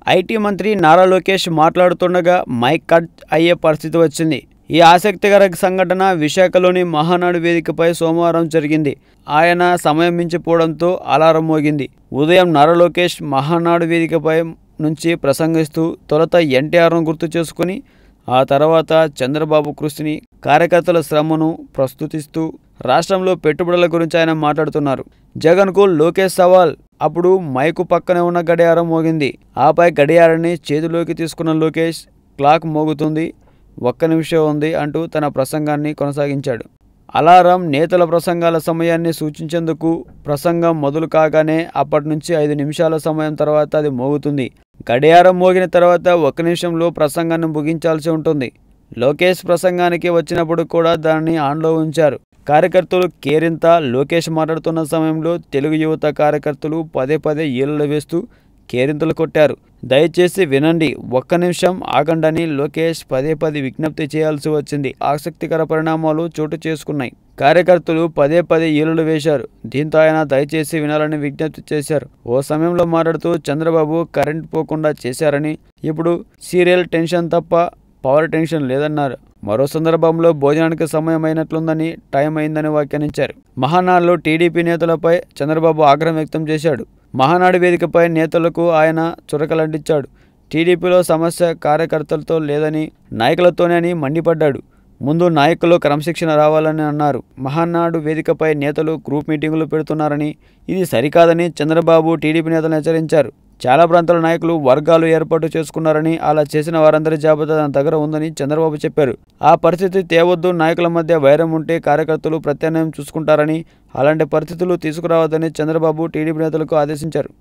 IT మంత్రి నారా లోకేష్ మాట్లాడుతుండగా mic cut అయ్యే పరిస్థితి వచ్చింది. ఈ ఆసక్తికర సంఘటన విశాఖలోని మహానాడు వేదికపై సోమవారం జరిగింది. ఆయన సమయం మించిపోవడంతో అలారం మోగింది. ఉదయం నారా లోకేష్ మహానాడు వేదికపై నుంచి ప్రసంగిస్తూ తొలుత ఎన్టీఆర్ను గుర్తు చేసుకుని ఆ తర్వాత చంద్రబాబు కృషిని, కార్యకర్తల శ్రమను ప్రస్తుతిస్తూ రాష్ట్రంలో పెట్టుబడుల గురించి ఆయన మాట్లాడుతున్నారు. జగన్కు లోకేష్ సవాల్. అప్పుడు మైకు పక్కనే ఉన్న గడియారం మోగింది. ఆపై గడియారాన్ని చేతిలోకి తీసుకున్న లోకేష్ క్లాక్ మోగుతుంది, 1 నిమిషం ఉంది అంటూ తన ప్రసంగాన్ని కొనసాగించాడు. అలారం నేతల ప్రసంగాల సమయాన్ని సూచించేందుకు ప్రసంగం మొదలు కాగానే అప్పటి నుంచి 5 నిమిషాల సమయం తర్వాత అది మోగుతుంది. గడియారం మోగిన తర్వాత 1 నిమిషంలో ప్రసంగాన్ని ముగించాల్సి ఉంటుంది. లోకేష్ ప్రసంగానికి వచ్చినప్పుడు కూడా దాన్ని ఆన్లో ఉంచారు. కార్యకర్తలు కేరింత. లోకేష్ మాట్లాడుతున్న సమయంలో తెలుగు యువత కార్యకర్తలు పదే పదే ఈలలు వేస్తూ కేరింతలు కొట్టారు. దయచేసి వినండి, 1 నిమిషం ఆగండని లోకేష్ పదే పదే విజ్ఞప్తి చేయాల్సి వచ్చింది. ఆసక్తికర పరిణామాలు చోటు చేసుకున్నాయి. కార్యకర్తలు పదే పదే ఈలలు వేశారు. దీంతో ఆయన దయచేసి వినాలని విజ్ఞప్తి చేశారు. ఓ సమయంలో మాట్లాడుతూ చంద్రబాబు కరెంట్ పోకుండా చేశారని, ఇప్పుడు సీరియల్ టెన్షన్ తప్ప పవర్ టెన్షన్ లేదన్నారు. మరో సందర్భంలో భోజనానికి సమయం అయినట్లుందని, టైం అయిందని వ్యాఖ్యానించారు. మహానాడులో టీడీపీ నేతలపై చంద్రబాబు ఆగ్రహం వ్యక్తం చేశాడు. మహానాడు వేదికపై నేతలకు ఆయన చురకలంటించాడు. టీడీపీలో సమస్య కార్యకర్తలతో లేదని, నాయకులతోనే అని మండిపడ్డాడు. ముందు నాయకులు క్రమశిక్షణ రావాలని అన్నారు. మహానాడు వేదికపై నేతలు గ్రూప్ మీటింగులు పెడుతున్నారని, ఇది సరికాదని చంద్రబాబు టీడీపీ నేతలను హెచ్చరించారు. చాలా ప్రాంతాల నాయకులు వర్గాలు ఏర్పాటు చేసుకున్నారని, అలా చేసిన వారందరి జాబితా తన దగ్గర ఉందని చంద్రబాబు చెప్పారు. ఆ పరిస్థితి తేవద్దు. నాయకుల మధ్య వైరం ఉంటే కార్యకర్తలు ప్రత్యామ్నాయం చూసుకుంటారని, అలాంటి పరిస్థితులు తీసుకురావద్దని చంద్రబాబు టీడీపీ నేతలకు ఆదేశించారు.